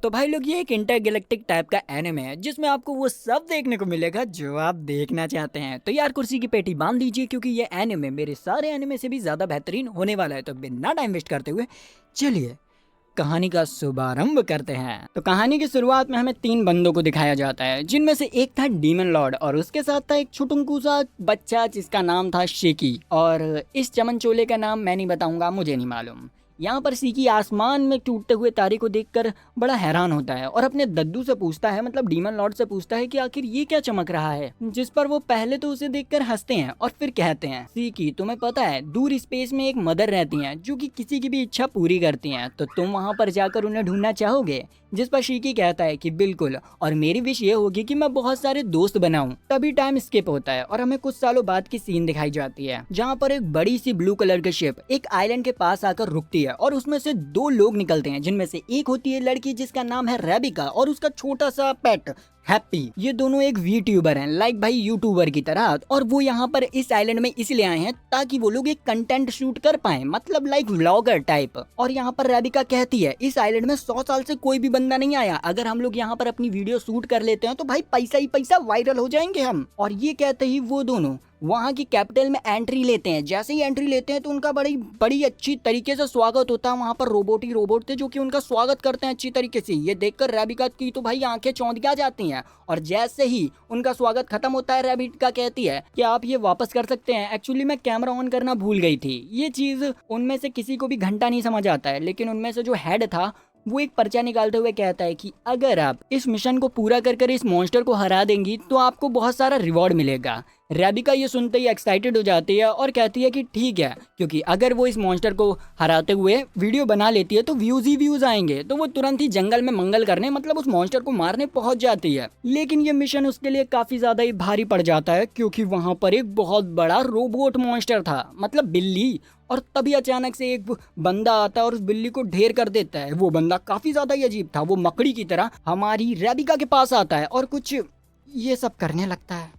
तो भाई लोग ये एक इंटरगैलेक्टिक टाइप का एनिमे है जिसमें आपको वो सब देखने को मिलेगा जो आप देखना चाहते हैं। तो यार कुर्सी की पेटी बांध दीजिए क्योंकि ये एनिमे मेरे सारे एनिमे से भी ज्यादा बेहतरीन होने वाला है। तो बिना टाइम वेस्ट करते हुए चलिए कहानी का शुभारंभ करते हैं। तो कहानी की शुरुआत में हमें 3 बंदों को दिखाया जाता है जिनमें से एक था डीमन लॉर्ड और उसके साथ था एक छुटुंकू सा बच्चा जिसका नाम था शेकी। और इस चमनचोले का नाम मैं नहीं बताऊंगा, मुझे नहीं मालूम। यहाँ पर सीकी आसमान में टूटते हुए तारे को देखकर बड़ा हैरान होता है और अपने दद्दू से पूछता है, मतलब डीमन लॉर्ड से पूछता है कि आखिर ये क्या चमक रहा है। जिस पर वो पहले तो उसे देखकर हंसते हैं और फिर कहते हैं, सीकी तुम्हें पता है दूर स्पेस में एक मदर रहती हैं जो कि किसी की भी इच्छा पूरी करती हैं, तो तुम वहाँ पर जाकर उन्हें ढूंढना चाहोगे। जिस पर शीकी कहता है कि बिल्कुल, और मेरी विश ये होगी कि मैं बहुत सारे दोस्त बनाऊं। तभी टाइम स्किप होता है और हमें कुछ सालों बाद की सीन दिखाई जाती है जहाँ पर एक बड़ी सी ब्लू कलर की शिप एक आइलैंड के पास आकर रुकती है और उसमें से 2 लोग निकलते हैं जिनमें से एक होती है लड़की जिसका नाम है रेबिका और उसका छोटा सा पेट हैप्पी। ये दोनों एक वीट्यूबर हैं, लाइक भाई यूट्यूबर की तरह, और वो यहाँ पर इस आइलैंड में इसलिए आए हैं ताकि वो लोग एक कंटेंट शूट कर पाए, मतलब लाइक व्लॉगर टाइप। और यहाँ पर रेबिका कहती है इस आइलैंड में 100 साल से कोई भी बंदा नहीं आया, अगर हम लोग यहाँ पर अपनी वीडियो शूट कर लेते हैं तो भाई पैसा ही पैसा, वायरल हो जाएंगे हम। और ये कहते ही वो दोनों वहाँ की कैपिटल में एंट्री लेते हैं। जैसे ही एंट्री लेते हैं तो उनका बड़ी अच्छी तरीके से स्वागत होता है। वहाँ पर रोबोट ही रोबोट थे जो कि उनका स्वागत करते हैं अच्छी तरीके से। ये देखकर रेबिका की तो भाई आंखें चौंधिया जाती हैं। और जैसे ही उनका स्वागत खत्म होता है रेबिका कहती है कि आप ये वापस कर सकते हैं, एक्चुअली मैं कैमरा ऑन करना भूल गई थी। ये चीज उनमें से किसी को भी घंटा नहीं समझ आता है, लेकिन उनमें से जो हेड था वो एक पर्चा निकालते हुए कहता है कि अगर आप इस मिशन को पूरा कर इस मॉन्स्टर को हरा देंगी तो आपको बहुत सारा रिवॉर्ड मिलेगा। रेबिका ये सुनते ही एक्साइटेड हो जाती है और कहती है कि ठीक है, क्योंकि अगर वो इस मॉन्स्टर को हराते हुए वीडियो बना लेती है तो व्यूज ही व्यूज आएंगे। तो वो तुरंत ही जंगल में मंगल करने, मतलब उस मॉन्स्टर को मारने पहुंच जाती है। लेकिन ये मिशन उसके लिए काफी ज्यादा ही भारी पड़ जाता है क्योंकि वहां पर एक बहुत बड़ा रोबोट मॉन्स्टर था, मतलब बिल्ली। और तभी अचानक से एक बंदा आता है और उस बिल्ली को ढेर कर देता है। वो बंदा काफी ज्यादा ही अजीब था, वो मकड़ी की तरह हमारी रेबिका के पास आता है और कुछ ये सब करने लगता है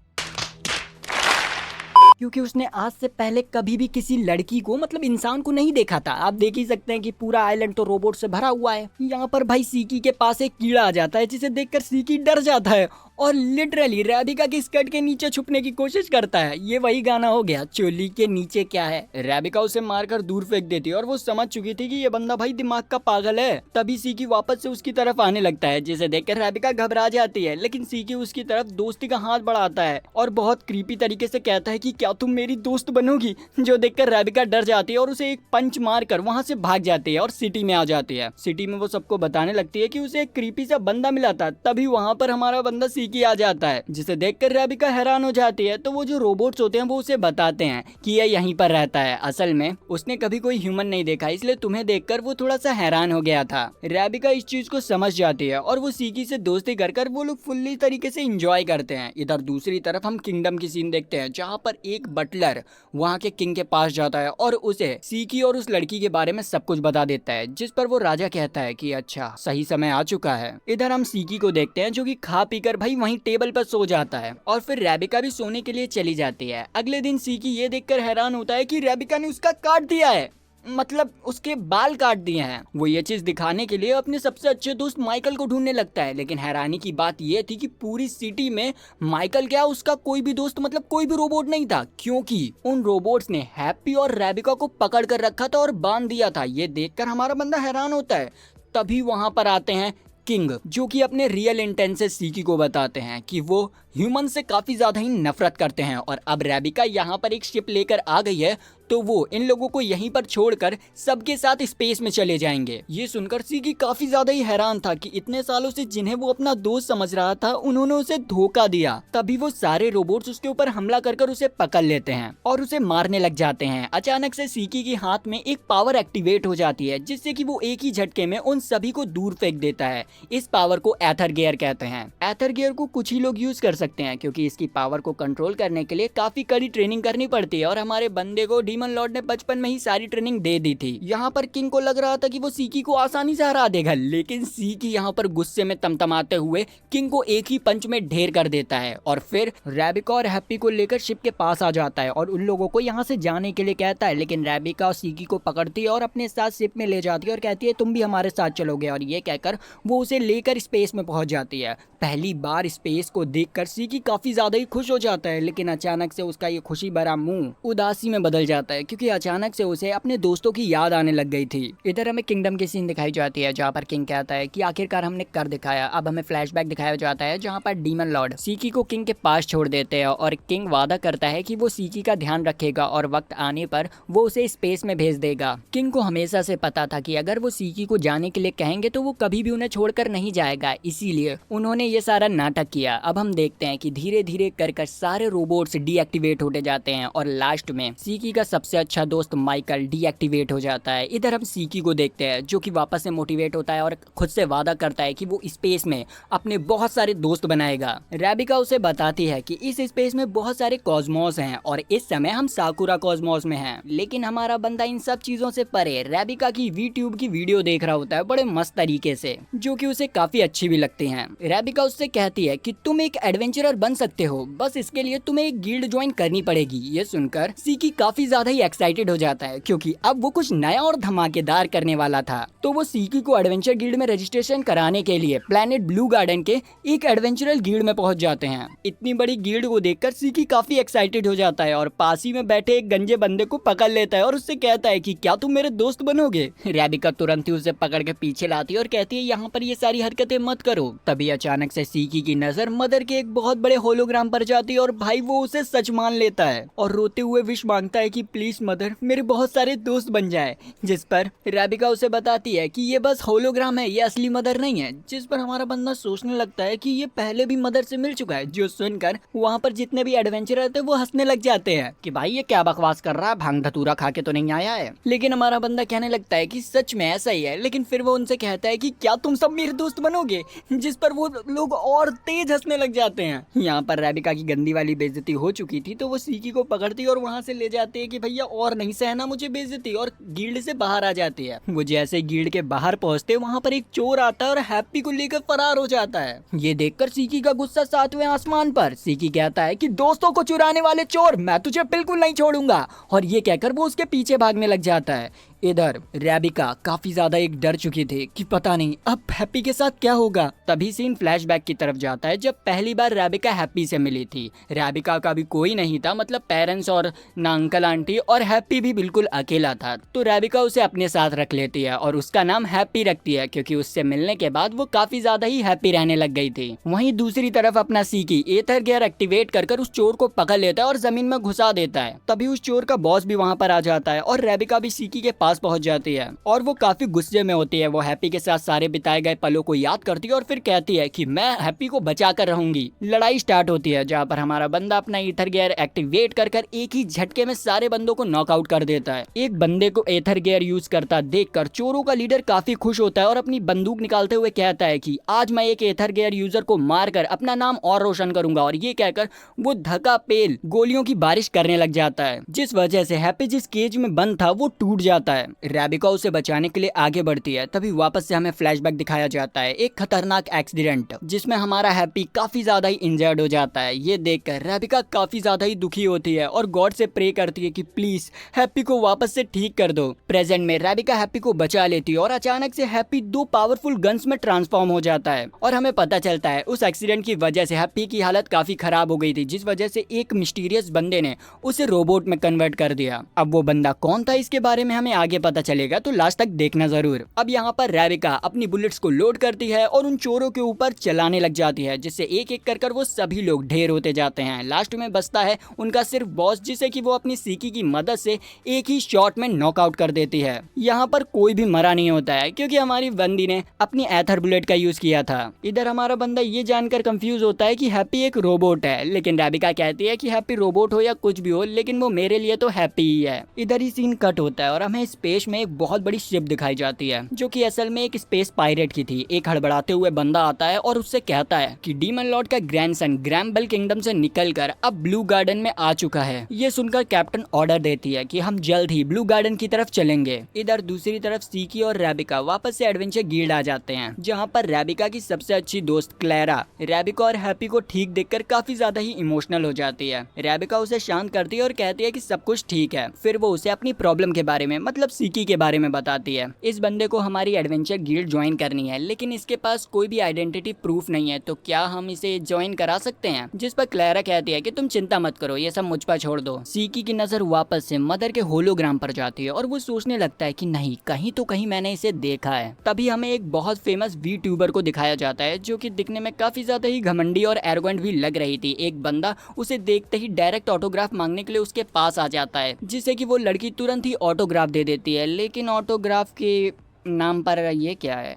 क्योंकि उसने आज से पहले कभी भी किसी लड़की को, मतलब इंसान को नहीं देखा था। आप देख ही सकते हैं कि पूरा आइलैंड तो रोबोट से भरा हुआ है। यहाँ पर भाई सीकी के पास एक कीड़ा आ जाता है जिसे देखकर सीकी डर जाता है और लिटरली रेबिका की स्कर्ट के नीचे छुपने की कोशिश करता है। ये वही गाना हो गया, चोली के नीचे क्या है। रेबिका उसे मारकर दूर फेंक देती है और वो समझ चुकी थी कि ये बंदा भाई दिमाग का पागल है। तभी सीकी वापस से उसकी तरफ आने लगता है जिसे देखकर रेबिका घबरा जाती है, लेकिन सीकी उसकी तरफ दोस्ती का हाथ बढ़ाता है और बहुत क्रीपी तरीके से कहता है कि क्या तुम मेरी दोस्त बनोगी। जो देखकर रेबिका डर जाती है और उसे एक पंच मारकर वहां से भाग जाती है और सिटी में आ जाती है। सिटी में वो सबको बताने लगती है कि उसे एक क्रीपी सा बंदा मिला था। तभी वहां पर हमारा बंदा सीकी आ जाता है जिसे देखकर रेबिका हैरान हो जाती है। तो वो जो रोबोट्स होते हैं वो उसे बताते हैं कि ये यहीं पर रहता है, असल में उसने कभी कोई ह्यूमन नहीं देखा, इसलिए तुम्हें देखकर वो थोड़ा सा हैरान हो गया था। रेबिका इस चीज को समझ जाती है और वो सीकी से दोस्ती कर वो लोग फुल्ली तरीके से इंजॉय करते हैं। इधर दूसरी तरफ हम किंगडम की सीन देखते हैं जहाँ पर एक बटलर वहाँ के किंग के पास जाता है और उसे सीकी और उस लड़की के बारे में सब कुछ बता देता है, जिस पर वो राजा कहता है कि अच्छा सही समय आ चुका है। इधर हम सीकी को देखते हैं जो कि खा पीकर भाई वहीं टेबल पर सो जाता है और फिर रेबिका भी सोने के लिए चली जाती है। अगले दिन सीकी ये देखकर हैरान होता है कि रेबिका ने उसका काट दिया है, मतलब उसके बाल काट दिए हैं। वो ये चीज दिखाने के लिए अपने सबसे अच्छे दोस्त माइकल को ढूंढने लगता है, लेकिन हैरानी की बात ये थी कि पूरी सिटी में माइकल क्या उसका कोई भी दोस्त, मतलब कोई भी रोबोट नहीं था, क्योंकि उन रोबोट्स ने हैप्पी और रेबिका को पकड़ कर रखा था और बांध दिया था। ये देखकर हमारा बंदा हैरान होता है। तभी वहां पर आते हैं किंग, जो कि अपने रियल इंटेंट से सीकी को बताते हैं कि वो ह्यूमन से काफी ज्यादा ही नफरत करते हैं और अब रेबिका यहाँ पर एक शिप लेकर आ गई है तो वो इन लोगों को यहीं पर छोड़कर सबके साथ स्पेस में चले जाएंगे। ये सुनकर सीकी काफी ज्यादा ही हैरान था कि इतने सालों से जिन्हें वो अपना दोस्त समझ रहा था उन्होंने उसे धोखा दिया। तभी वो सारे रोबोट्स उसके ऊपर हमला कर उसे पकड़ लेते हैं और उसे मारने लग जाते हैं। अचानक से सीकी के हाथ में एक पावर एक्टिवेट हो जाती है जिससे कि वो एक ही झटके में उन सभी को दूर फेंक देता है। इस पावर को एथर गियर कहते हैं। एथर गियर को कुछ ही लोग यूज कर सकते हैं क्योंकि इसकी पावर को कंट्रोल करने के लिए काफी कड़ी ट्रेनिंग करनी पड़ती है और हमारे बंदे को डीमन लॉर्ड ने बचपन में ही सारी ट्रेनिंग दे दी थी। यहाँ पर किंग को लग रहा था कि वो सीकी को आसानी से हरा देगा, लेकिन सीकी यहाँ पर गुस्से में तमतमाते हुए किंग को एक ही पंच में ढेर कर देता है और फिर रेबिका और हैप्पी को लेकर शिप के पास आ जाता है और उन लोगों को यहाँ से जाने के लिए कहता है। लेकिन रेबिका और सीकी को पकड़ती है और अपने साथ शिप में ले जाती है और कहती है तुम भी हमारे साथ चलोगे, और ये कहकर वो उसे लेकर स्पेस में पहुंच जाती है। पहली बार स्पेस को देखकर सीकी काफी ज्यादा ही खुश हो जाता है, लेकिन अचानक से उसका ये खुशी भरा मुंह उदासी में बदल जाता है क्योंकि अचानक से उसे अपने दोस्तों की याद आने लग गई थी। इधर हमें किंगडम की सीन दिखाई जाती है जहाँ पर किंग कहता है कि आखिरकार हमने कर दिखाया। अब हमें फ्लैशबैक दिखाया जाता है जहाँ पर डीमन लॉर्ड सीकी को किंग के पास छोड़ देते हैं और किंग वादा करता है कि वो सीकी का ध्यान रखेगा और वक्त आने पर वो उसे स्पेस में भेज देगा। किंग को हमेशा से पता था कि अगर वो सीकी को जाने के लिए कहेंगे तो वो कभी भी उन्हें छोड़कर नहीं जाएगा, इसीलिए उन्होंने ये सारा नाटक किया। अब हम देखते हैं कि धीरे धीरे कर सारे रोबोट्स डीएक्टिवेट होते जाते हैं और लास्ट में सीकी का सबसे अच्छा दोस्त माइकल डीएक्टिवेट हो जाता है। इधर हम सीकी को देखते हैं जो कि वापस से मोटिवेट होता है और खुद से वादा करता है कि वो स्पेस में अपने बहुत सारे दोस्त बनाएगा। रेबिका उसे बताती है कि इस स्पेस में बहुत सारे कॉस्मोस हैं और इस समय हम साकुरा कॉस्मोस में हैं, लेकिन हमारा बंदा इन सब चीजों से परे रेबिका की वीट्यूब की वीडियो देख रहा होता है बड़े मस्त तरीके से, जो कि उसे काफी अच्छी भी लगती हैं। रेबिका उससे कहती है कि तुम एक एडवेंचरर बन सकते हो, बस इसके लिए तुम्हें एक गिल्ड ज्वाइन करनी पड़ेगी। ये सुनकर सीकी काफी ज्यादा ही एक्साइटेड हो जाता है क्योंकि अब वो कुछ नया और धमाकेदार करने वाला था। तो वो सीकी को एडवेंचर गिल्ड में रजिस्ट्रेशन कराने के लिए प्लेनेट ब्लू गार्डन के एक एडवेंचरल गिल्ड में पहुंच जाते हैं। इतनी बड़ी गिल्ड को देखकर सीकी काफी एक्साइटेड हो जाता है और पास ही में बैठे एक गंजे बंदे को पकड़ लेता है और उससे कहता है कि क्या तुम मेरे दोस्त बनोगे। रेबिका तुरंत ही उसे पकड़ के पीछे लाती है और कहती है यहाँ पर ये सारी हरकतें मत करो। तभी अचानक से सीकी की नजर मदर के एक बहुत बड़े होलोग्राम पर जाती है और भाई वो उसे सच मान लेता है और रोते हुए विश मांगता है कि प्लीज मदर मेरे बहुत सारे दोस्त बन जाए। जिस पर रेबिका उसे बताती है कि ये बस होलोग्राम है, ये असली मदर नहीं है। जिस पर हमारा बंदा सोचने लगता है कि ये पहले भी मदर से मिल चुका है। जो सुनकर वहाँ पर जितने भी एडवेंचरर थे वो हंसने लग जाते हैं कि भाई ये क्या बकवास कर रहा है, भांग धतूरा खा के तो नहीं आया है। लेकिन हमारा बंदा कहने लगता है कि सच में ऐसा ही है, लेकिन फिर वो उनसे कहता है कि क्या तुम सब मेरे दोस्त बनोगे, जिस पर वो लोग और तेज हंसने लग जाते हैं। यहाँ पर रेबिका की गंदी वाली बेइज्जती हो चुकी थी तो वो सीकी को पकड़ती और वहाँ से ले जाती है कि भैया और नहीं सहना मुझे बेइज्जती, और गिल्ड से बाहर आ जाती है। वो जैसे गिल्ड के बाहर पहुँचते वहाँ पर एक चोर आता है और हैप्पी को लेकर फरार हो जाता है। ये देखकर सीकी का गुस्सा सातवें आसमान पर। सीकी कहता है कि दोस्तों को चुराने वाले चोर, मैं तुझे बिल्कुल नहीं छोड़ूंगा, और ये कहकर वो उसके पीछे भागने लग जाता है। इधर रेबिका काफी ज्यादा एक डर चुकी थी कि पता नहीं अब हैप्पी के साथ क्या होगा। तभी सीन फ्लैशबैक की तरफ जाता है जब पहली बार रेबिका हैप्पी से मिली थी। रेबिका का भी कोई नहीं था, मतलब पेरेंट्स और ना अंकल आंटी, और हैप्पी भी बिल्कुल अकेला था। तो रेबिका उसे अपने साथ रख लेती है और उसका नाम हैप्पी रखती है क्योंकि उससे मिलने के बाद वो काफी ज्यादा ही हैप्पी रहने लग गई थी। वहीं दूसरी तरफ अपना सीकी एथर गियर एक्टिवेट कर उस चोर को पकड़ लेता है और जमीन में घुसा देता है। तभी उस चोर का बॉस भी वहाँ पर आ जाता है और रेबिका भी सीकी के पास पहुंच जाती है और वो काफी गुस्से में होती है। वो हैप्पी के साथ सारे बिताए गए पलों को याद करती है और फिर कहती है कि मैं हैप्पी को बचा कर रहूंगी। लड़ाई स्टार्ट होती है जहाँ पर हमारा बंदा अपना ईथर गियर एक्टिवेट कर एक ही झटके में सारे बंदों को नॉकआउट कर देता है। एक बंदे को ईथर गियर यूज करता देखकर चोरों का लीडर काफी खुश होता है और अपनी बंदूक निकालते हुए कहता है कि आज मैं एक ईथर गियर यूजर को मारकर अपना नाम और रोशन करूंगा, और ये कहकर वो धक्का पेल गोलियों की बारिश करने लग जाता है, जिस वजह से हैप्पी जिस केज में बंद था वो टूट जाता है। रेबिका उसे बचाने के लिए आगे बढ़ती है। तभी वापस से हमें फ्लैशबैक दिखाया जाता है, एक खतरनाक एक्सीडेंट जिसमें हमारा हैप्पी काफी ज्यादा ही इंजर्ड हो जाता है। ये देखकर रेबिका काफी ज्यादा ही दुखी होती है और गॉड से प्रे करती है कि प्लीज हैप्पी को वापस से ठीक कर दो। प्रेजेंट में रेबिका हैप्पी को बचा लेती है और अचानक से हैप्पी 2 पावरफुल गन्स में ट्रांसफॉर्म हो जाता है और हमें पता चलता है उस एक्सीडेंट की वजह से हैप्पी की हालत काफी खराब हो गई थी, जिस वजह से एक मिस्टीरियस बंदे ने उसे रोबोट में कन्वर्ट कर दिया। अब वो बंदा कौन था इसके बारे में हमें आगे पता चलेगा, तो लास्ट तक देखना जरूर। अब यहाँ पर रेबिका अपनी बुलेट्स को लोड करती है और उन चोरों के ऊपर चलाने लग जाती है, जिससे एक एक कर वो सभी लोग ढेर होते जाते हैं। लास्ट में बचता है उनका सिर्फ बॉस, जिसे कि वो अपनी सीकी की मदद से एक ही शॉट में नॉकआउट कर देती है। यहाँ पर कोई भी मरा नहीं होता है क्योंकि हमारी बंदी ने अपनी एथर बुलेट का यूज किया था। इधर हमारा बंदा ये जानकर कंफ्यूज होता है कि हैप्पी एक रोबोट है, लेकिन रेबिका कहती है कि हैप्पी रोबोट हो या कुछ भी हो, लेकिन वो मेरे लिए तो हैप्पी ही है। इधर ही सीन कट होता है और हमें स्पेस में एक बहुत बड़ी शिप दिखाई जाती है जो कि असल में एक स्पेस पायरेट की थी। एक हड़बड़ाते हुए बंदा आता है और उससे कहता है कि डीमन लॉर्ड का ग्रैंडसन ग्रैम्बल किंगडम से निकलकर अब ब्लू गार्डन में आ चुका है। ये सुनकर कैप्टन ऑर्डर देती है कि हम जल्द ही ब्लू गार्डन की तरफ चलेंगे। इधर दूसरी तरफ सीकी और रेबिका वापस से एडवेंचर गिल्ड आ जाते हैं, जहाँ पर रेबिका की सबसे अच्छी दोस्त क्लैरा रेबिका और हैप्पी को ठीक देखकर काफी ज्यादा ही इमोशनल हो जाती है। रेबिका उसे शांत करती है और कहती है कि सब कुछ ठीक है। फिर वो उसे अपनी प्रॉब्लम के बारे में मतलब सीकी के बारे में बताती है। इस बंदे को हमारी एडवेंचर गिल्ड ज्वाइन करनी है, लेकिन इसके पास कोई भी आइडेंटिटी प्रूफ नहीं है, तो क्या हम इसे ज्वाइन करा सकते हैं? जिस पर क्लैरा कहती है कि तुम चिंता मत करो, ये सब मुझ पर छोड़ दो। सीकी की नजर वापस से मदर के होलोग्राम पर जाती है और वो सोचने लगता है कि नहीं, कहीं तो कहीं मैंने इसे देखा है। तभी हमें एक बहुत फेमस वी ट्यूबर को दिखाया जाता है जो कि दिखने में काफी ज्यादा ही घमंडी और एरोगेंट भी लग रही थी। एक बंदा उसे देखते ही डायरेक्ट ऑटोग्राफ मांगने के लिए उसके पास आ जाता है, जिससे कि वो लड़की तुरंत ही ऑटोग्राफ दे देती है। लेकिन ऑटोग्राफ के नाम पर ये क्या है,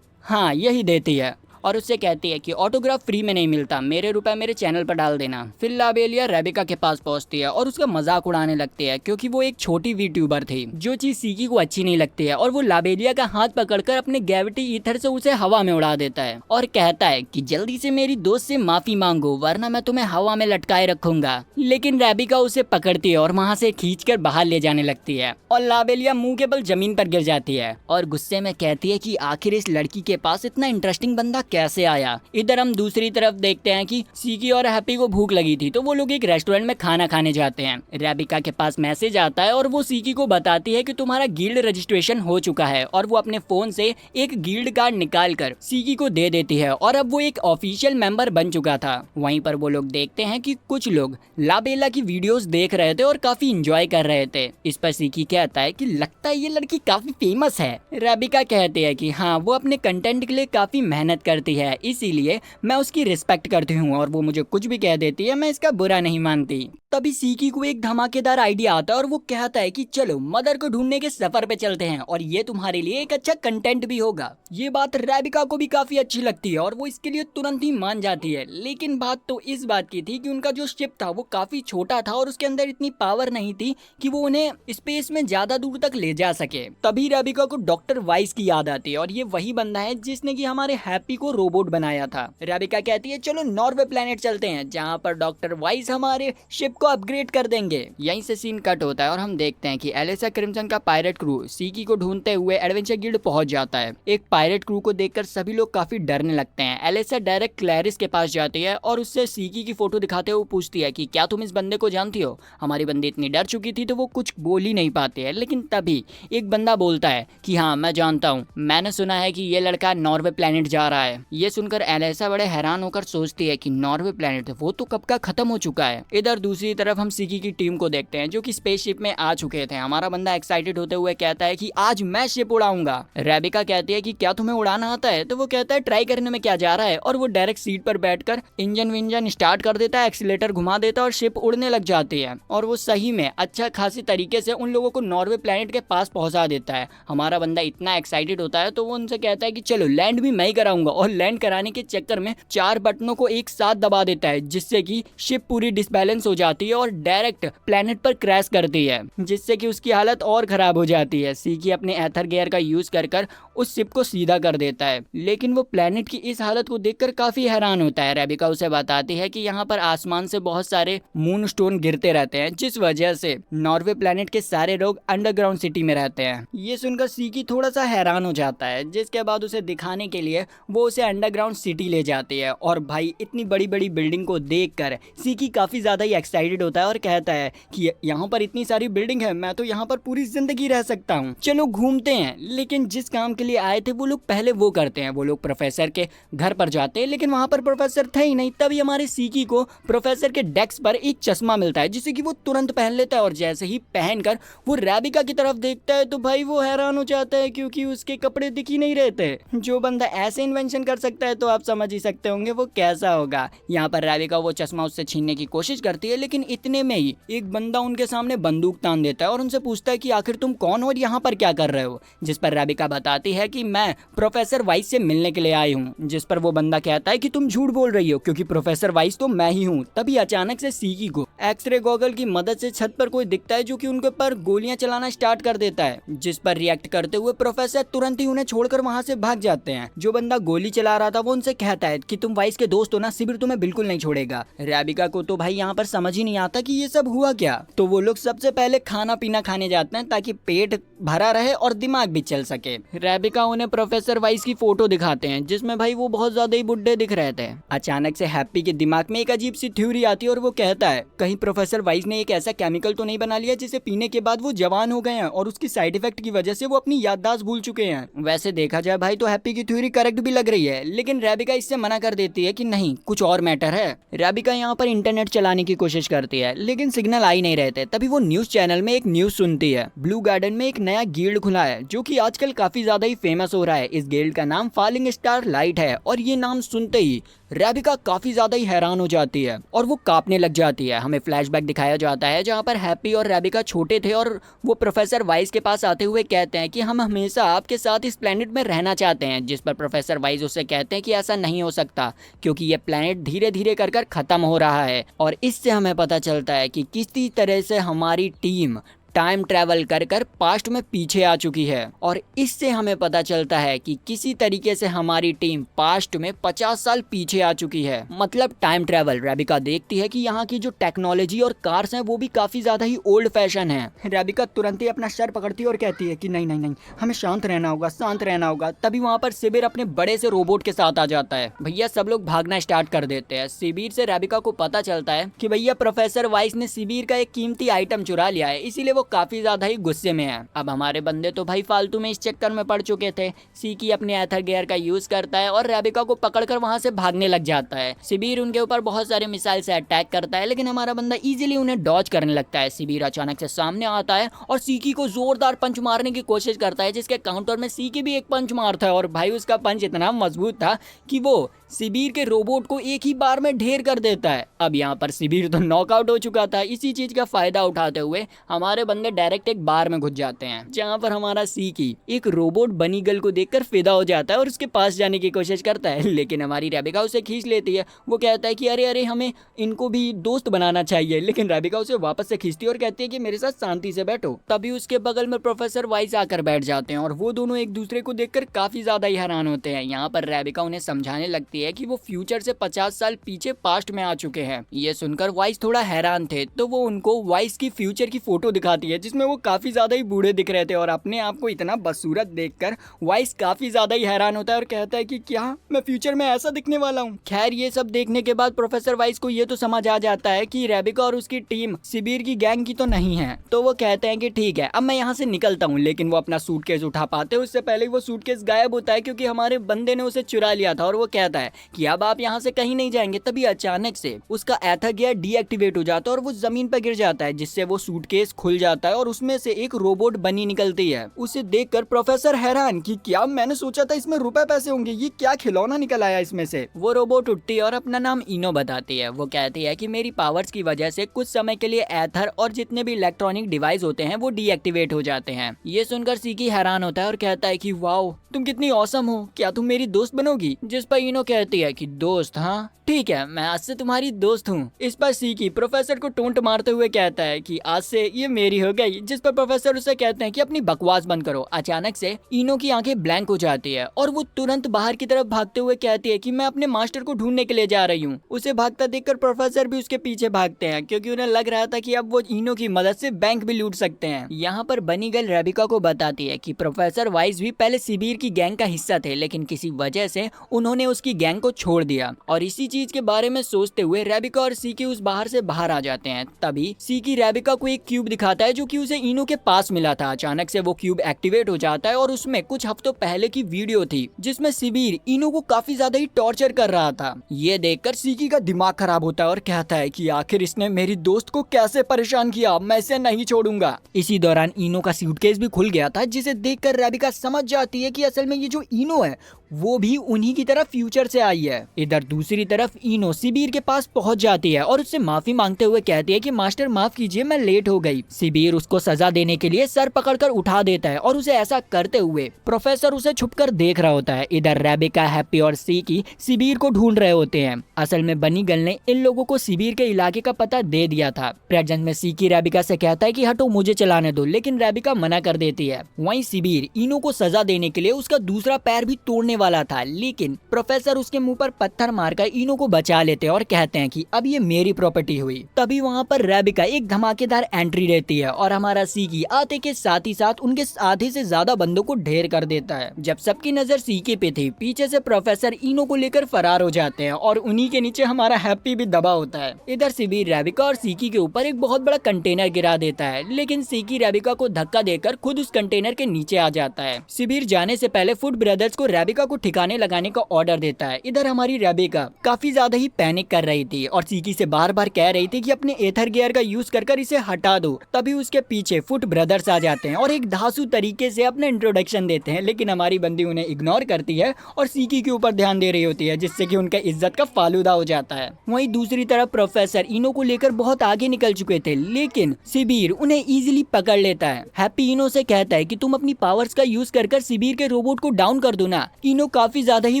हाँ यही देती है और उससे कहती है कि ऑटोग्राफ फ्री में नहीं मिलता, मेरे रुपए मेरे चैनल पर डाल देना। फिर लाबेलिया रेबिका के पास पहुंचती है और उसका मजाक उड़ाने लगती है क्योंकि वो एक छोटी वी ट्यूबर थी, जो चीज सीकी को अच्छी नहीं लगती है। और वो लाबेलिया का हाथ पकड़कर अपने ग्रेविटी ईथर से उसे हवा में उड़ा देता है और कहता है कि जल्दी से मेरी दोस्त से माफी मांगो वरना मैं तुम्हें हवा में लटकाए रखूंगा। लेकिन रेबिका उसे पकड़ती है और वहाँ से खींचकर बाहर ले जाने लगती है और लाबेलिया मुंह के बल जमीन पर गिर जाती है और गुस्से में कहती है कि आखिर इस लड़की के पास इतना इंटरेस्टिंग बंदा कैसे आया। इधर हम दूसरी तरफ देखते हैं कि सीकी और हैप्पी को भूख लगी थी, तो वो लोग एक रेस्टोरेंट में खाना खाने जाते हैं। रेबिका के पास मैसेज आता है और वो सीकी को बताती है कि तुम्हारा गिल्ड रजिस्ट्रेशन हो चुका है और वो अपने फोन से एक गिल्ड कार्ड निकालकर सीकी को दे देती है और अब वो एक ऑफिशियल मेंबर बन चुका था। वहीं पर वो लोग देखते हैं कि कुछ लोग लाबेला की वीडियोस देख रहे थे और काफी इंजॉय कर रहे थे। इस पर सीकी कहता है कि लगता है ये लड़की काफी फेमस है। रेबिका कहती है कि हाँ, वो अपने कंटेंट के लिए काफी मेहनत करती है, इसीलिए मैं उसकी रिस्पेक्ट करती हूँ और वो मुझे कुछ भी कह देती है मैं इसका बुरा नहीं मानती। तभी सीकी को एक धमाकेदार आइडिया आता है और वो कहता है कि चलो मदर को ढूंढने के सफर पे चलते हैं और ये तुम्हारे लिए एक अच्छा कंटेंट भी होगा। ये बात रेबिका को भी काफी अच्छी लगती है और वो इसके लिए तुरंत ही मान जाती है। लेकिन बात तो इस बात की थी कि उनका जो शिप था वो काफी छोटा था और उसके अंदर इतनी पावर नहीं थी कि वो उन्हें स्पेस में ज्यादा दूर तक ले जा सके। तभी रेबिका को डॉक्टर वाइस की याद आती है और ये वही बंदा है जिसने की हमारे हैप्पी को रोबोट बनाया था। रेबिका कहती है चलो नॉर्वे प्लेनेट चलते हैं, जहाँ पर डॉक्टर वाइस हमारे शिप को अपग्रेड कर देंगे। यहीं से सीन कट होता है और हम देखते हैं कि एलिसा क्रिम्सन का पायरेट क्रू सीकी को ढूंढते हुए एडवेंचर गिल्ड पहुंच जाता है। एक पायरेट क्रू को देखकर सभी लोग काफी डरने लगते हैं। एलिसा डायरेक्ट क्लैरिस के पास जाती है और उससे सीकी की फोटो दिखाते हुए पूछती है कि क्या तुम इस बंदे को जानती हो? हमारी बंदी इतनी डर चुकी थी तो वो कुछ बोल ही नहीं पाती है। लेकिन तभी एक बंदा बोलता है कि हाँ मैं जानता हूँ, मैंने सुना है कि ये लड़का नॉर्वे प्लेनेट जा रहा है। ये सुनकर एलिसा बड़े हैरान होकर सोचती है कि नॉर्वे प्लेनेट वो तो कब का खत्म हो चुका है। इधर दूसरी तरफ हम सीकी की टीम को देखते हैं जो कि स्पेसशिप में आ चुके थे। हमारा बंदा एक्साइटेड होते हुए कहता है कि आज मैं शिप उड़ाऊंगा। रेबिका कहती है कि क्या तुम्हें उड़ाना आता है? तो वो कहता है ट्राई करने में क्या जा रहा है और वो डायरेक्ट सीट पर बैठकर इंजन विंजन स्टार्ट कर देता है, एक्सीलेटर घुमा देता है और शिप उड़ने लग जाती है और वो सही में अच्छा खासी तरीके से उन लोगों को नॉर्वे प्लेनेट के पास पहुंचा देता है। हमारा बंदा इतना एक्साइटेड होता है तो वो उनसे कहता है कि चलो लैंड भी मैं ही कराऊंगा और लैंड कराने के चक्कर में 4 बटनों को एक साथ दबा देता है, जिससे कि शिप पूरी डिसबैलेंस हो जाती है और डायरेक्ट प्लेनेट पर क्रैश करती है, जिससे कि उसकी हालत और खराब हो जाती है। सीकी अपने एथर गियर का यूज कर उस शिप को सीधा कर देता है, लेकिन वो प्लेनेट की इस हालत को देखकर काफी हैरान होता है। रेबिका उसे बताती है कि यहाँ पर आसमान से बहुत सारे मून स्टोन गिरते रहते हैं, जिस वजह से नॉर्वे प्लेनेट के सारे लोग अंडरग्राउंड सिटी में रहते हैं। ये सुनकर सीकी थोड़ा सा हैरान हो जाता है, जिसके बाद उसे दिखाने के लिए वो उसे अंडरग्राउंड सिटी ले जाती है। और भाई इतनी बड़ी बड़ी बिल्डिंग को देखकर सीकी काफी ज्यादा ही एक्साइटेड होता है और कहता है कि यहाँ पर इतनी सारी बिल्डिंग है, मैं तो यहाँ पर पूरी जिंदगी रह सकता हूँ, चलो घूमते हैं। लेकिन जिस काम के लिए आए थे वो लोग पहले वो करते हैं। वो लोग प्रोफेसर के घर पर जाते हैं, लेकिन वहाँ पर प्रोफेसर थे ही नहीं। तभी हमारे सीकी को प्रोफेसर के डेस्क पर एक चश्मा मिलता है, जिसे कि वो तुरंत पहन लेता है और जैसे ही पहनकर वो रेबिका की तरफ देखता है तो भाई वो हैरान हो जाता है, क्योंकि उसके कपड़े दिख ही नहीं रहते। जो बंदा ऐसे इन्वेंशन एक्सप्लेन कर सकता है तो आप समझ ही सकते होंगे वो कैसा होगा। यहाँ पर रेबिका वो चश्मा उससे छीनने की कोशिश करती है, लेकिन इतने में ही एक बंदा उनके सामने बंदूक तान देता है और उनसे पूछता है कि आखिर तुम कौन हो और यहाँ पर क्या कर रहे हो। जिस पर रेबिका बताती है कि मैं प्रोफेसर वाइस से मिलने के लिए आई हूँ। जिस पर वो बंदा कहता है कि तुम झूठ बोल रही हो क्योंकि प्रोफेसर वाइस तो मैं ही हूँ। तभी अचानक से सीकी को एक्सरे गॉगल की मदद से छत पर कोई दिखता है जो कि उनके ऊपर गोलियां चलाना स्टार्ट कर देता है। जिस पर रिएक्ट करते हुए प्रोफेसर तुरंत ही उन्हें छोड़कर वहां से भाग जाते हैं। जो बंदा गोली चला रहा था वो उनसे कहता है कि तुम वाइस के दोस्त हो ना, शिविर तुम्हें बिल्कुल नहीं छोड़ेगा। रेबिका को तो भाई यहाँ पर समझ ही नहीं आता कि ये सब हुआ क्या। तो वो लोग सबसे पहले खाना पीना खाने जाते हैं ताकि पेट भरा रहे और दिमाग भी चल सके। रेबिका उन्हें प्रोफेसर वाइस की फोटो दिखाते हैं जिसमें भाई वो बहुत ज्यादा ही बुड्ढे दिख रहे थे। अचानक से हैप्पी के दिमाग में एक अजीब सी थ्योरी आती है और वो कहता है कहीं प्रोफेसर वाइस ने एक ऐसा केमिकल तो नहीं बना लिया जिसे पीने के बाद वो जवान हो गए हैं और उसकी साइड इफेक्ट की वजह से वो अपनी याददाश्त भूल चुके हैं। वैसे देखा जाए भाई तो हैप्पी की थ्योरी करेक्ट भी लग रही है, लेकिन रेबिका इससे मना कर देती है कि नहीं, कुछ और मैटर है। रेबिका यहाँ पर इंटरनेट चलाने की कोशिश करती है लेकिन सिग्नल आ ही नहीं रहते। तभी वो न्यूज चैनल में एक न्यूज सुनती है। ब्लू गार्डन में एक नया गिल्ड खुला है जो कि आजकल काफी ज्यादा ही फेमस हो रहा है। इस गिल्ड का नाम फॉलिंग स्टार लाइट है और ये नाम सुनते ही रेबिका काफी ज्यादा ही हैरान हो जाती है और वो कांपने लग जाती है। हमें फ्लैशबैक दिखाया जाता है जहाँ पर हैप्पी और रेबिका छोटे थे और वो प्रोफेसर वाइस के पास आते हुए कहते हैं कि हम हमेशा आपके साथ इस प्लेनेट में रहना चाहते हैं। जिस पर प्रोफेसर वाइस उससे कहते हैं कि ऐसा नहीं हो सकता क्योंकि ये प्लेनेट धीरे धीरे कर खत्म हो रहा है। और इससे हमें पता चलता है कि किसी तरह से हमारी टीम टाइम ट्रैवल कर पास्ट में पीछे आ चुकी है और इससे हमें पता चलता है कि किसी तरीके से हमारी टीम पास्ट में 50 साल पीछे आ चुकी है, मतलब टाइम ट्रैवल। रेबिका देखती है कि यहाँ की जो टेक्नोलॉजी और कार्स हैं वो भी काफी ज्यादा ही ओल्ड फैशन है। रेबिका तुरंत ही अपना सर पकड़ती है और कहती है कि नहीं नहीं नहीं, हमें शांत रहना होगा, शांत रहना होगा। तभी वहाँ पर शिविर अपने बड़े से रोबोट के साथ आ जाता है। भैया सब लोग भागना स्टार्ट कर देते हैं। शिविर से रेबिका को पता चलता है कि भैया प्रोफेसर वाइस ने शिविर का एक कीमती आइटम चुरा लिया है, इसीलिए काफी ज्यादा ही गुस्से में है। अब हमारे बंदे तो भाई फालतू में इस चक्कर में पड़ चुके थे। सीकी अपने एथर गियर का यूज करता है और रेबिका को पकड़कर वहां से भागने लग जाता है। शिविर उनके ऊपर बहुत सारे मिसाइल से अटैक करता है लेकिन हमारा बंदा इजीली उन्हें डॉज करने लगता है। शिविर अचानक से सामने आता है और सीकी को जोरदार पंच मारने की कोशिश करता है, जिसके काउंटर में सीकी भी एक पंच मारता है और भाई उसका पंच इतना मजबूत था कि वो शिविर के रोबोट को एक ही बार में ढेर कर देता है। अब यहाँ पर शिविर तो नॉकआउट हो चुका था। इसी चीज का फायदा उठाते हुए हमारे बंदे डायरेक्ट एक बार में घुस जाते हैं जहाँ पर हमारा सीकी एक रोबोट बनी गर्ल को देखकर फिदा हो जाता है और उसके पास जाने की कोशिश करता है, लेकिन हमारी रेबिका उसे खींच लेती है। वो कहता है कि अरे अरे हमें इनको भी दोस्त बनाना चाहिए, लेकिन रेबिका उसे वापस से खींचती है और कहती है कि मेरे साथ शांति से बैठो। तभी उसके बगल में प्रोफेसर वाइस आकर बैठ जाते हैं और वो दोनों एक दूसरे को देखकर काफी ज्यादा ही हैरान होते हैं। यहाँ पर रेबिका उन्हें समझाने लगती है कि वो फ्यूचर से 50 साल पीछे पास्ट में आ चुके हैं। ये सुनकर वाइस थोड़ा हैरान थे तो वो उनको वाइस की फ्यूचर की फोटो दिखाती है जिसमें वो काफी ज्यादा ही बूढ़े दिख रहे थे और अपने आप को इतना बदसूरत देखकर वाइस काफी ज्यादा ही हैरान होता है और कहता है कि क्या मैं फ्यूचर में ऐसा दिखने वाला हूँ। खैर ये सब देखने के बाद प्रोफेसर वाइस को ये तो समझ आ जाता है कि रेबिका और उसकी टीम शिविर की गैंग की तो नहीं है। तो वो कहते हैं कि ठीक है अब मैं यहाँ से निकलता हूँ, लेकिन वो अपना सूटकेस उठा पाते उससे पहले वो सूटकेस गायब होता है क्योंकि हमारे बंदे ने उसे चुरा लिया था और वो कहता है कि अब आप यहाँ से कहीं नहीं जाएंगे। तभी अचानक से उसका एथर गियर डीएक्टिवेट हो जाता है और वो जमीन पर गिर जाता है, जिससे वो सूटकेस खुल जाता है और उसमें से एक रोबोट बनी निकलती है। उसे देखकर प्रोफेसर हैरान कि क्या मैंने सोचा था इसमें रुपए पैसे होंगे, ये क्या खिलौना निकल आया इसमें से। वो रोबोट उठती है और अपना नाम इनो बताती है। वो कहती है कि मेरी पावर्स की वजह से कुछ समय के लिए एथर और जितने भी इलेक्ट्रॉनिक डिवाइस होते हैं वो डीएक्टिवेट हो जाते हैं। ये सुनकर सीकी हैरान होता है और कहता है कि वाओ तुम कितनी औसम हो, क्या तुम मेरी दोस्त बनोगी। जिस पर इनो कहती है कि दोस्त, हाँ ठीक है मैं आज से तुम्हारी दोस्त हूँ। इस पर सीकी प्रोफेसर को टोंट मारते हुए कहता है कि आज से ये मेरी हो गई। जिस पर प्रोफेसर उसे कहते हैं कि अपनी बकवास बंद करो। अचानक से इनो की आंखें ब्लैंक हो जाती है और वो तुरंत बाहर की तरफ भागते हुए कहती है कि मैं अपने मास्टर को ढूंढने के लिए जा रही हूँ। उसे भागता देखकर प्रोफेसर भी उसके पीछे भागते हैं क्योंकि उन्हें लग रहा था कि अब वो इनो की मदद से बैंक भी लूट सकते हैं। यहाँ पर बनी गर्ल रेबिका को बताती है कि प्रोफेसर वाइस भी पहले शिविर की गैंग का हिस्सा थे, लेकिन किसी वजह से उन्होंने उसकी गैंग को छोड़ दिया। और इसी चीज के बारे में सोचते हुए रेबिका और सीकी उस बाहर से बाहर आ जाते हैं। तभी सीकी रेबिका को एक क्यूब दिखाता है जो कि उसे इनो के पास मिला था। अचानक से वो क्यूब एक्टिवेट हो जाता है और उसमें कुछ हफ्तों पहले की वीडियो थी जिसमें शिविर इनो को काफी ज्यादा ही टॉर्चर कर रहा था। ये देखकर सीकी का दिमाग खराब होता है और कहता है कि आखिर इसने मेरी दोस्त को कैसे परेशान किया, मैं इसे नहीं छोड़ूंगा। इसी दौरान इनो का सूटकेस भी खुल गया था जिसे देखकर रेबिका समझ जाती है कि असल में ये जो इनो है वो भी उन्हीं की तरफ फ्यूचर से आई है। इधर दूसरी तरफ इनो सिबीर के पास पहुंच जाती है और उससे माफी मांगते हुए कहती है कि मास्टर माफ कीजिए, मैं लेट हो गई। सिबीर उसको सजा देने के लिए सर पकड़कर उठा देता है और उसे ऐसा करते हुए प्रोफेसर उसे छुपकर देख रहा होता है। इधर रेबिका, हैप्पी और सीकी सिबीर को ढूंढ रहे होते हैं। असल में बनी गर्ल ने इन लोगों को सिबीर के इलाके का पता दे दिया था। प्रेजेंट में सीकी रेबिका से कहता है कि हटो, मुझे चलाने दो, लेकिन रेबिका मना कर देती है। वहीं सिबीर इनो को सजा देने के लिए उसका दूसरा पैर भी तोड़ने वाला था, लेकिन प्रोफेसर उसके मुंह पर पत्थर मारकर इनो को बचा लेते हैं और कहते हैं कि अब ये मेरी प्रॉपर्टी हुई। तभी वहाँ पर रेबिका एक धमाकेदार एंट्री रहती है और हमारा सीकी आते के साथ ही साथ उनके आधे से ज्यादा बंदों को ढेर कर देता है। जब सबकी नजर सीके पे थी, पीछे से प्रोफेसर इनो को लेकर फरार हो जाते हैं और उन्हीं के नीचे हमारा हैप्पी भी दबा होता है। इधर सिबीर रेबिका और सीकी के ऊपर एक बहुत बड़ा कंटेनर गिरा देता है, लेकिन सीकी रेबिका को धक्का देकर खुद उस कंटेनर के नीचे आ जाता है। सिबीर जाने से पहले फुट ब्रदर्स को रेबिका को ठिकाने लगाने का ऑर्डर देता है। इधर हमारी रेबिका काफी ज्यादा ही पैनिक कर रही थी और सीकी से बार बार कह रही थी कि अपने एथर गियर का यूज कर इसे हटा दो। तभी उसके पीछे फुट ब्रदर्स आ जाते हैं और एक धांसू तरीके से अपने इंट्रोडक्शन देते हैं, लेकिन हमारी बंदी उन्हें इग्नोर करती है और सीकी के ऊपर ध्यान दे रही होती है, जिससे कि उनका इज्जत का फालूदा हो जाता है। वहीं दूसरी तरफ प्रोफेसर इनो को लेकर बहुत आगे निकल चुके थे, लेकिन सिबीर उन्हें इजीली पकड़ लेता है। हैप्पी इनो से कहता है कि तुम अपनी पावर्स का यूज कर सिबीर के रोबोट को डाउन कर दो ना। इनो काफी ज्यादा ही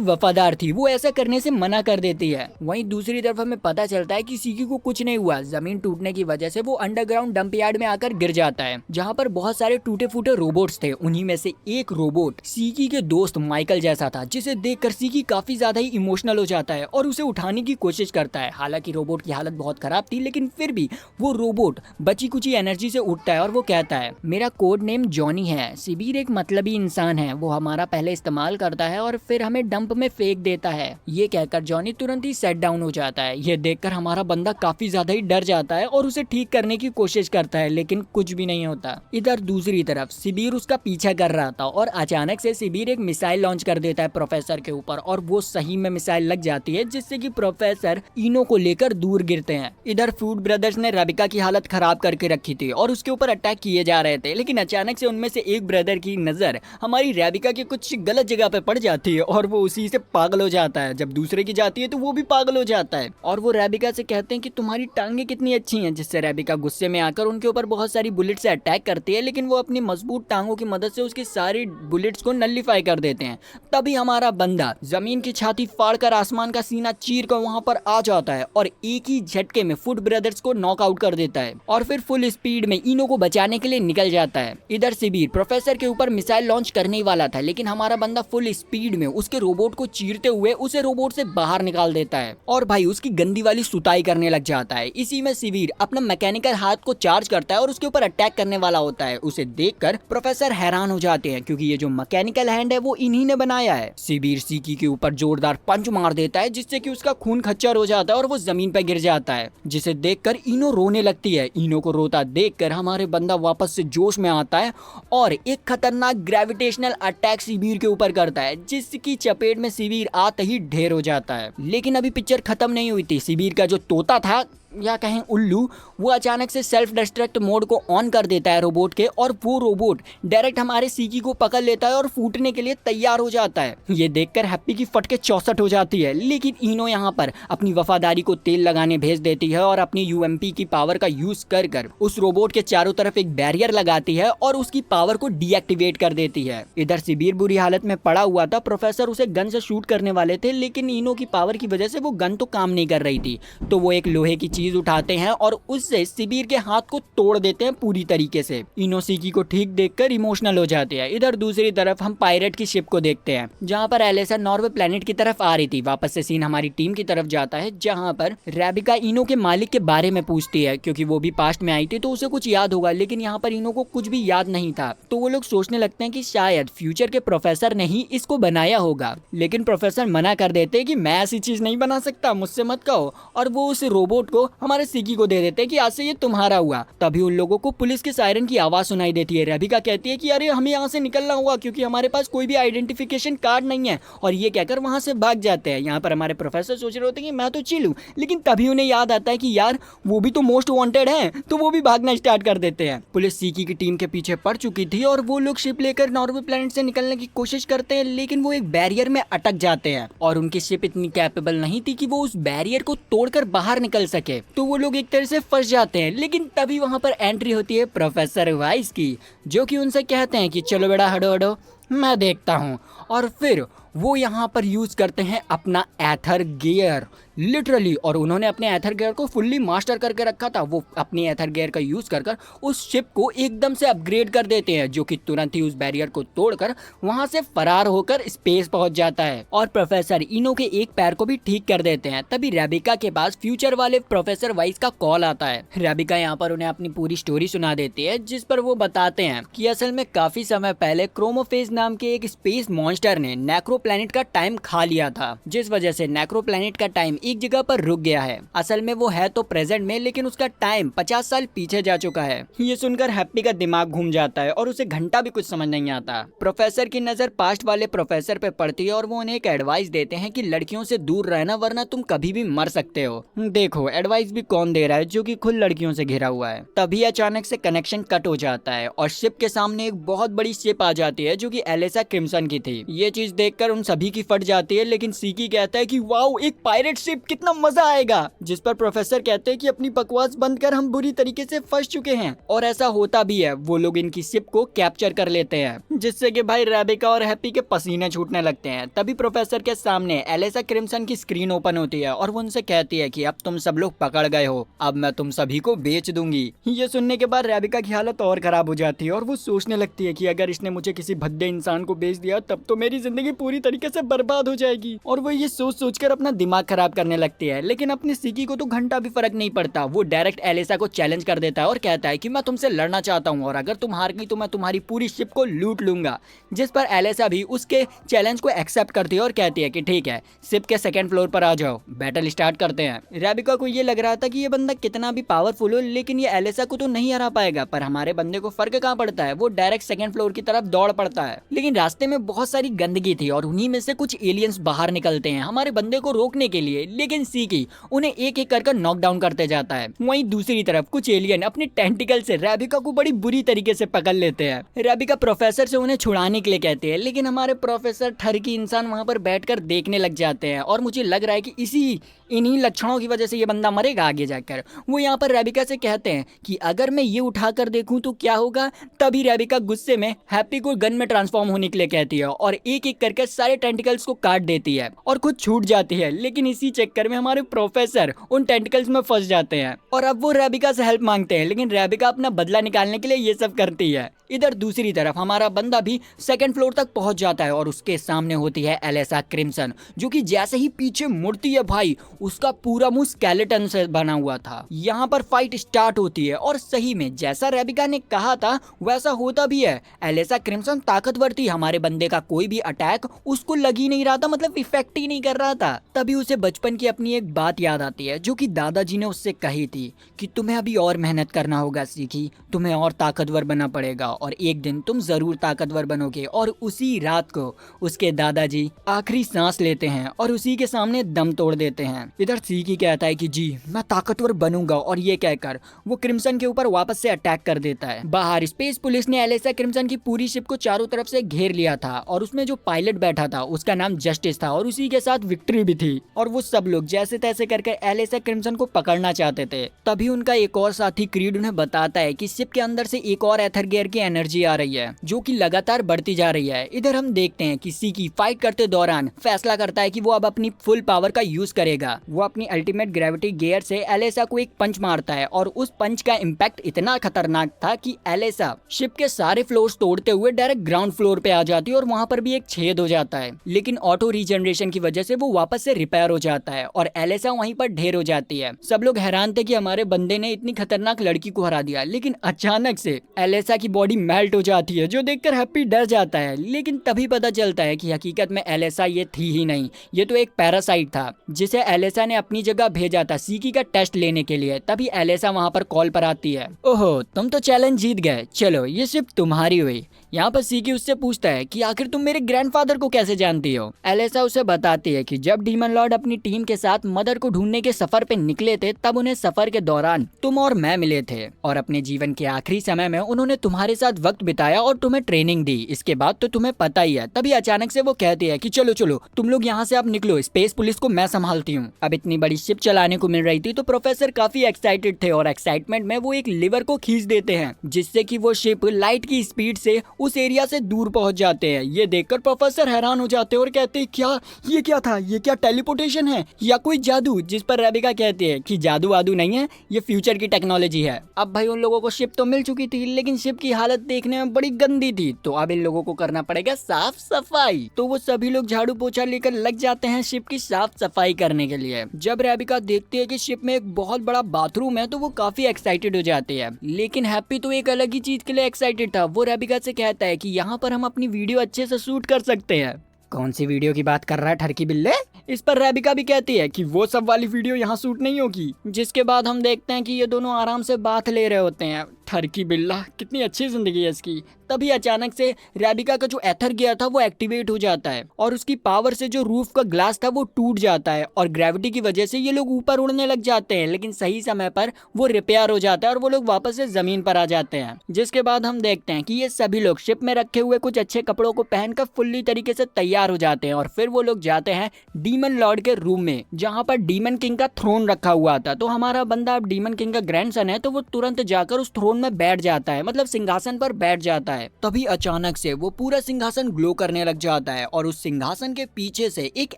वफादार थी, वो ऐसा करने से मना कर देती है। वहीं दूसरी तरफ हमें पता चलता है कि सीकी को कुछ नहीं हुआ। जमीन टूटने की वजह से वो अंडरग्राउंड डंप यार्ड में आकर गिर जाता है, जहाँ पर बहुत सारे टूटे फूटे रोबोट्स थे। उन्हीं में से एक रोबोट सीकी के दोस्त माइकल जैसा था, जिसे देखकर सीकी काफी ज्यादा ही इमोशनल हो जाता है और उसे उठाने की कोशिश करता है। हालांकि रोबोट की हालत बहुत खराब थी, लेकिन फिर भी वो रोबोट बची कुची एनर्जी से उठता है और वो कहता है, मेरा कोड नेम जॉनी है। सिबीर एक मतलबी इंसान है, वो हमारा पहले इस्तेमाल करता है और फिर हमें डंप में फेंक देता है। ये कहकर जॉनी तुरंत ही सेट डाउन हो जाता है। ये देखकर हमारा बंदा काफी ज्यादा ही डर जाता है और उसे ठीक करने की कोशिश करता है, लेकिन कुछ भी नहीं होता। इधर दूसरी तरफ सिबीर उसका पीछा कर रहा था और अचानक से सिबीर एक मिसाइल लॉन्च कर देता है प्रोफेसर के ऊपर और वो सही में मिसाइल लग जाती है, जिससे कि प्रोफेसर इनो को लेकर दूर गिरते हैं। इधर फूड ब्रदर्स ने रेबिका की हालत खराब करके रखी थी और उसके ऊपर अटैक किए जा रहे थे, लेकिन अचानक से उनमें से एक ब्रदर की नजर हमारी रेबिका के कुछ गलत जगह पे पड़ जाती है और वो उसी से पागल हो जाता है। जब दूसरे की जाती है तो वो भी पागल हो जाता है और वो रेबिका से कहते हैं कि तुम्हारी टांगे कितनी अच्छी हैं, जिससे रेबिका गुस्से में आकर उनके ऊपर बहुत सारी बुलेट से अटैक करती है, लेकिन वो अपनी मजबूत टांगों की मदद से उसकी सारी बुलेट्स को नल्लीफाई कर देते हैं। तभी हमारा बंदा जमीन की छाती फाड़कर आसमान का सीना चीर कर वहां पर आ जाता है और एक ही झटके में फुट ब्रदर्स को नॉकआउट कर देता है और फिर फुल स्पीड में इनो को बचाने के लिए निकल जाता है। इधर सिबीर प्रोफेसर के ऊपर मिसाइल लॉन्च करने ही वाला था, लेकिन हमारा बंदा फुल स्पीड में उसके रोबोट को चीरते हुए उसे रोबोट से बाहर निकाल देता है और भाई उसकी गंदी वाली सुताई करने लग जाता है। इसी में सिबीर अपना मैकेनिकल हाथ को चार्ज करता है और उसके ऊपर अटैक करने वाला होता है। उसे देखकर प्रोफेसर हैरान हो जाते हैं, क्योंकि ये जो मैकेनिकल हैंड है वो इन्हीं ने बनाया है। सिबीर सीकी के ऊपर जोरदार पंच मार देता है, जिससे कि उसका खून खच्चर हो जाता है और वो जमीन पर गिर जाता है, जिसे देखकर इनो रोने लगती है। इनो को रोता देखकर हमारे बंदा वापस से जोश में आता है और एक खतरनाक ग्रेविटेशनल अटैक सिबीर के ऊपर करता है, जिसकी चपेट में सिबीर आते ही ढेर हो जाता है। लेकिन अभी पिक्चर खत्म नहीं हुई थी। सिबीर का जो तोता था या कहें उल्लू, वो अचानक से सेल्फ डिस्ट्रक्ट मोड को ऑन कर देता है रोबोट के और वो रोबोट डायरेक्ट हमारे सीकी को पकड़ लेता है और फूटने के लिए तैयार हो जाता है। ये देखकर हैप्पी की फटके 64 हो जाती है, लेकिन इनो यहाँ पर अपनी वफादारी को तेल लगाने भेज देती है और अपनी यूएमपी की पावर का यूज कर उस रोबोट के चारों तरफ एक बैरियर लगाती है और उसकी पावर को डीएक्टिवेट कर देती है। इधर सिबीर बुरी हालत में पड़ा हुआ था। प्रोफेसर उसे गन से शूट करने वाले थे, लेकिन इनो की पावर की वजह से वो गन तो काम नहीं कर रही थी, तो वो एक लोहे की चीज उठाते हैं और उससे सिबीर के हाथ को तोड़ देते हैं पूरी तरीके से। इनो सीकी को ठीक देखकर इमोशनल हो जाते हैं। इधर दूसरी तरफ हम पायरेट की शिप को देखते हैं, जहां पर एलिसा नॉर्वे प्लेनेट की तरफ आ रही थी। वापस से सीन हमारी टीम की तरफ जाता है, जहां पर रेबिका इनो के मालिक के बारे में पूछती है, क्योंकि वो भी पास्ट में आई थी तो उसे कुछ याद होगा, लेकिन यहाँ पर इनो को कुछ भी याद नहीं था। तो वो लोग सोचने लगते हैं कि शायद फ्यूचर के प्रोफेसर ने ही इसको बनाया होगा, लेकिन प्रोफेसर मना कर देते हैं कि मैं ऐसी चीज नहीं बना सकता, मुझसे मत कहो। और वो उस रोबोट को हमारे सीकी को दे देते हैं कि आज से ये तुम्हारा हुआ। तभी उन लोगों को पुलिस के सायरन की आवाज सुनाई देती है। रेबिका कहती है कि अरे हमें यहाँ से निकलना होगा क्योंकि हमारे पास कोई भी आइडेंटिफिकेशन कार्ड नहीं है, और ये कहकर वहां से भाग जाते हैं। यहाँ पर हमारे प्रोफेसर सोच रहे होते हैं कि मैं तो चिल हूँ, लेकिन तभी उन्हें याद आता है कि यार वो भी तो मोस्ट वांटेड है, तो वो भी भागना स्टार्ट कर देते हैं। पुलिस सीकी की टीम के पीछे पड़ चुकी थी और वो लोग शिप लेकर नॉर्वे प्लेनेट से निकलने की कोशिश करते हैं, लेकिन वो एक बैरियर में अटक जाते हैं और उनकी शिप इतनी कैपेबल नहीं थी कि वो उस बैरियर को तोड़कर बाहर निकल सके, तो वो लोग एक तरह से फंस जाते हैं। लेकिन तभी वहां पर एंट्री होती है प्रोफेसर वाइस की, जो कि उनसे कहते हैं कि चलो बेटा हटो हटो, मैं देखता हूँ। और फिर वो यहाँ पर यूज करते हैं अपना एथर गियर लिटरली, और उन्होंने अपने एथर गियर को फुल्ली मास्टर करके रखा था। वो अपनी एथर गियर का यूज कर उस शिप को एकदम से अपग्रेड कर देते हैं, जो कि तुरंत ही उस बैरियर को तोड़कर वहां से फरार होकर स्पेस पहुंच जाता है और प्रोफेसर इनो के एक पैर को भी ठीक कर देते हैं। तभी रेबिका के पास फ्यूचर वाले प्रोफेसर वाइस का कॉल आता है। रेबिका यहाँ पर उन्हें अपनी पूरी स्टोरी सुना देती है, जिस पर वो बताते हैं कि असल में काफी समय पहले क्रोमोफेज नाम के एक स्पेस मॉन्स्टर ने नेक्रो प्लैनेट का टाइम खा लिया था, जिस वजह से नेक्रो प्लैनेट का टाइम एक जगह पर रुक गया है। असल में वो है तो प्रेजेंट में, लेकिन उसका टाइम 50 साल पीछे जा चुका है। ये सुनकर हैप्पी का दिमाग घूम जाता है और उसे घंटा भी कुछ समझ नहीं आता। प्रोफेसर की नजर पास्ट वाले प्रोफेसर पे पड़ती है और वो उन्हें एक एडवाइस देते हैं कि लड़कियों से दूर रहना, वरना तुम कभी भी मर सकते हो। देखो एडवाइस भी कौन दे रहा है जो कि खुद लड़कियों से घिरा हुआ है। तभी अचानक से कनेक्शन कट हो जाता है और शिप के सामने एक बहुत बड़ी शिप आ जाती है, जो कि एलेसा क्रिम्सन की थी। ये चीज देखकर उन सभी की फट जाती है, लेकिन सीकी कहता है कि वाओ एक पायरेट शिप, कितना मजा आएगा। जिस पर प्रोफेसर कहते हैं कि अपनी बकवास बंद कर, हम बुरी तरीके से फंस चुके हैं। और ऐसा होता भी है, वो लोग इनकी शिप को कैप्चर कर लेते हैं, जिससे कि भाई रेबिका और हैप्पी के पसीने छूटने लगते हैं। तभी प्रोफेसर के सामने एलेसा क्रिम्सन की स्क्रीन ओपन होती है और वो उनसे कहती है कि अब तुम सब लोग पकड़ गए हो, अब मैं तुम सभी को बेच दूंगी। ये सुनने के बाद रेबिका की हालत और खराब हो जाती है और वो सोचने लगती है कि अगर इसने मुझे किसी भद्दे इंसान को बेच दिया तब तो मेरी जिंदगी पूरी तरीके से बर्बाद हो जाएगी। और वो ये सोच सोचकर अपना दिमाग खराब करने लगती है, लेकिन अपनी सीकी को तो घंटा भी फर्क नहीं पड़ता। वो डायरेक्ट एलेसा को चैलेंज कर देता है और कहता है कि मैं तुमसे लड़ना चाहता हूँ और अगर तुम हार गई तो मैं तुम्हारी पूरी शिप को लूट लूंगा। जिस पर एलेसा भी उसके चैलेंज को एक्सेप्ट करती है और कहती है कि ठीक है, शिप के सेकंड फ्लोर पर आ जाओ, बैटल स्टार्ट करते हैं। रेबिका को ये लग रहा था कि ये बंदा कितना भी पावरफुल हो, लेकिन ये एलेसा को तो नहीं हरा पाएगा। पर हमारे बंदे को फर्क कहाँ पड़ता है, वो डायरेक्ट सेकंड फ्लोर की तरफ दौड़ पड़ता है। लेकिन रास्ते में बहुत सारी गंदगी थी और उन्हीं में से कुछ एलियंस बाहर निकलते हैं हमारे बंदे को रोकने के लिए, लेकिन सीकी उन्हें एक एक कर नॉकडाउन करते जाता है। वहीं दूसरी तरफ कुछ एलियन अपने टेंटिकल से रेबिका को बड़ी बुरी तरीके से पकड़ लेते हैं। रेबिका प्रोफेसर से उन्हें छुड़ाने के लिए कहते हैं, लेकिन हमारे प्रोफेसर ठरकी इंसान वहां पर बैठकर देखने लग जाते हैं और मुझे लग रहा है कि इन्हीं लक्षणों की वजह से ये बंदा मरेगा आगे जाकर। वो यहाँ पर रेबिका से कहते हैं कि अगर मैं ये उठाकर देखूं तो क्या होगा। तभी रेबिका गुस्से में हैप्पी को गन में ट्रांसफॉर्म होने के लिए कहती है और एक एक करके सारे टेंटिकल्स को काट देती है और खुद छूट जाती है। लेकिन इसी चक्कर में हमारे प्रोफेसर उन टेंटिकल्स में फंस जाते हैं और अब वो रेबिका से हेल्प मांगते हैं, लेकिन रेबिका अपना बदला निकालने के लिए ये सब करती है। इधर दूसरी तरफ हमारा बंदा भी सेकंड फ्लोर तक पहुंच जाता है और उसके सामने होती है एलेसा क्रिम्सन, जो कि जैसे ही पीछे मुड़ती है भाई उसका पूरा मुंह स्केलेटन से बना हुआ था। यहाँ पर फाइट स्टार्ट होती है और सही में जैसा रेबिका ने कहा था वैसा होता भी है। एलेसा क्रिम्सन ताकतवर थी, हमारे बंदे का कोई भी अटैक उसको लग ही नहीं रहा था, मतलब इफेक्ट ही नहीं कर रहा था। तभी उसे बचपन की अपनी एक बात याद आती है जो कि दादाजी ने उससे कही थी कि तुम्हें अभी और मेहनत करना होगा सीखी, तुम्हें और ताकतवर बनना पड़ेगा और एक दिन तुम जरूर ताकतवर बनोगे। और उसी रात को उसके दादाजी आखिरी सांस लेते हैं और उसी के सामने दम तोड़ देते हैं। इधर सीकी कहता है कि जी मैं ताकतवर बनूंगा और ये कहकर वो क्रिम्सन के ऊपर वापस से अटैक कर देता है। बाहर स्पेस पुलिस ने एलेसा क्रिम्सन की पूरी शिप को चारों तरफ से घेर लिया था और उसमें जो पायलट बैठा था उसका नाम जस्टिस था और उसी के साथ विक्ट्री भी थी। और वो सब लोग जैसे तैसे करके एलेसा क्रिम्सन को पकड़ना चाहते थे। तभी उनका एक और साथी क्रीड उन्हें बताता है कि शिप के अंदर से एक और एथर गियर की एनर्जी आ रही है जो कि लगातार बढ़ती जा रही है। इधर हम देखते हैं कि सीकी फाइट करते दौरान फैसला करता है कि वो अब अपनी फुल पावर का यूज करेगा। वो अपनी अल्टीमेट ग्रेविटी गियर से एलेसा को एक पंच मारता है और उस पंच का इम्पैक्ट इतना खतरनाक था कि एलेसा शिप के सारे फ्लोर्स तोड़ते हुए डायरेक्ट ग्राउंड फ्लोर पे आ जाती है और वहां पर भी एक छेद हो जाता है, लेकिन ऑटो रीजनरेशन की वजह से वो वापस से रिपेयर हो जाता है और एलिसा वहीं पर ढेर हो जाती है। सब लोग हैरान थे कि हमारे बंदे ने इतनी खतरनाक लड़की को हरा दिया, लेकिन अचानक से एलिसा की बॉडी मेल्ट हो जाती है, जो देखकर हैप्पी डर जाता है। लेकिन तभी पता चलता है कि हकीकत में एलिसा ये थी ही नहीं, ये तो एक पैरासाइट था जिसे एलिसा ने अपनी जगह भेजा था सीकी का टेस्ट लेने के लिए। तभी एलिसा वहां पर कॉल पर आती है। ओहो, तुम तो चैलेंज जीत गए, चलो ये सिर्फ तुम्हारी हुई। यहाँ पर सीकी उससे पूछता है कि आखिर तुम मेरे ग्रैंडफादर को कैसे जानती हो। एलिसा उसे बताती है कि जब डीमन लॉर्ड अपनी टीम के साथ मदर को ढूंढने के सफर पे निकले थे, तब उन्हें सफर के दौरान तुम और मैं मिले थे और अपने जीवन के आखिरी समय में उन्होंने तुम्हारे साथ वक्त बिताया और तुम्हें ट्रेनिंग दी। इसके बाद तो तुम्हें पता ही है। तभी अचानक से वो कहती है कि चलो चलो तुम लोग यहाँ से अब निकलो, स्पेस पुलिस को मैं संभालती हूँ। अब इतनी बड़ी शिप चलाने को मिल रही थी तो प्रोफेसर काफी एक्साइटेड थे और एक्साइटमेंट में वो एक लीवर को खींच देते हैं, जिससे कि वो शिप लाइट की स्पीड से उस एरिया से दूर पहुंच जाते हैं। ये देखकर प्रोफेसर हैरान हो जाते हैं और कहते हैं क्या था, ये क्या टेलीपोर्टेशन है या कोई जादू। जिस पर रेबिका कहती है कि जादू वादू नहीं है, ये फ्यूचर की टेक्नोलॉजी है। अब भाई उन लोगों को शिप तो मिल चुकी थी, लेकिन शिप की हालत देखने में बड़ी गंदी थी, तो अब इन लोगों को करना पड़ेगा साफ सफाई। तो वो सभी लोग झाड़ू पोछा लेकर लग जाते हैं शिप की साफ सफाई करने के लिए। जब रेबिका देखती है कि शिप में एक बहुत बड़ा बाथरूम है तो वो काफी एक्साइटेड हो जाती है, लेकिन हैप्पी तो एक अलग ही चीज के लिए एक्साइटेड था। वो रेबिका से कहता है कि यहाँ पर हम अपनी वीडियो अच्छे से शूट कर सकते हैं। कौन सी वीडियो की बात कर रहा है ठरकी बिल्ले? इस पर रेबिका भी कहती है कि वो सब वाली वीडियो यहाँ शूट नहीं होगी। जिसके बाद हम देखते हैं कि ये दोनों आराम से बात ले रहे होते हैं। ठरकी बिल्ला, कितनी अच्छी जिंदगी है इसकी। तभी अचानक से रेबिका का जो एथर गियर था वो एक्टिवेट हो जाता है और उसकी पावर से जो रूफ का ग्लास था वो टूट जाता है और ग्रेविटी की वजह से ये लोग ऊपर उड़ने लग जाते हैं। लेकिन सही समय पर वो रिपेयर हो जाता है और वो लोग वापस से जमीन पर आ जाते हैं। जिसके बाद हम देखते हैं कि ये सभी लोग शिप में रखे हुए कुछ अच्छे कपड़ों को पहनकर फुल्ली तरीके से तैयार हो जाते हैं और फिर वो लोग जाते हैं डीमन लॉर्ड के रूम में, जहाँ पर डीमन किंग का थ्रोन रखा हुआ था। तो हमारा बंदा अब डीमन किंग का ग्रैंडसन है, तो वो तुरंत जाकर उस थ्रोन में बैठ जाता है, मतलब सिंहासन पर बैठ जाता है। तभी अचानक से वो पूरा सिंहासन ग्लो करने लग जाता है और उस सिंहासन के पीछे से एक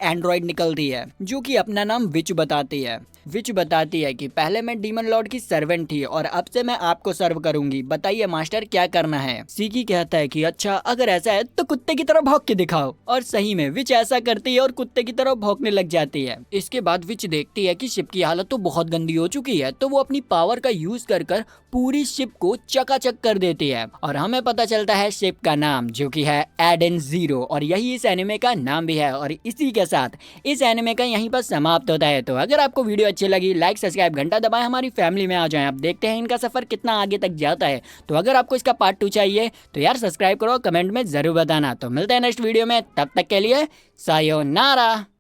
एंड्रॉइड निकलती है जो कि अपना नाम विच बताती है। विच बताती है कि पहले मैं डीमन लॉर्ड की सर्वेंट थी और अब से मैं आपको सर्व करूंगी, बताइए मास्टर क्या करना है। सीकी कहता है कि अच्छा अगर ऐसा है तो कुत्ते की तरह भौंक के दिखाओ। और सही में विच ऐसा करती है और कुत्ते की तरह भौंकने लग जाती है। इसके बाद विच देखती है कि शिप की हालत तो बहुत गंदी हो चुकी है, तो वो अपनी पावर का यूज कर पूरी शिप को चकाचक कर देती है और हमें पता चलता है शिप का नाम, जो कि है एडन जीरो, और यही इस एनिमे का नाम भी है। और इसी के साथ इस एनिमे का यहीं पर समाप्त होता है। तो अगर आपको वीडियो अच्छी लगी, लाइक सब्सक्राइब घंटा दबाएं, हमारी फैमिली में आ जाएं। आप देखते हैं इनका सफर कितना आगे तक जाता है। तो अगर आपको इसका पार्ट 2 चाहिए तो यार सब्सक्राइब करो, कमेंट में जरूर बताना। तो मिलते हैं नेक्स्ट वीडियो में, तब तक के लिए सायोनारा।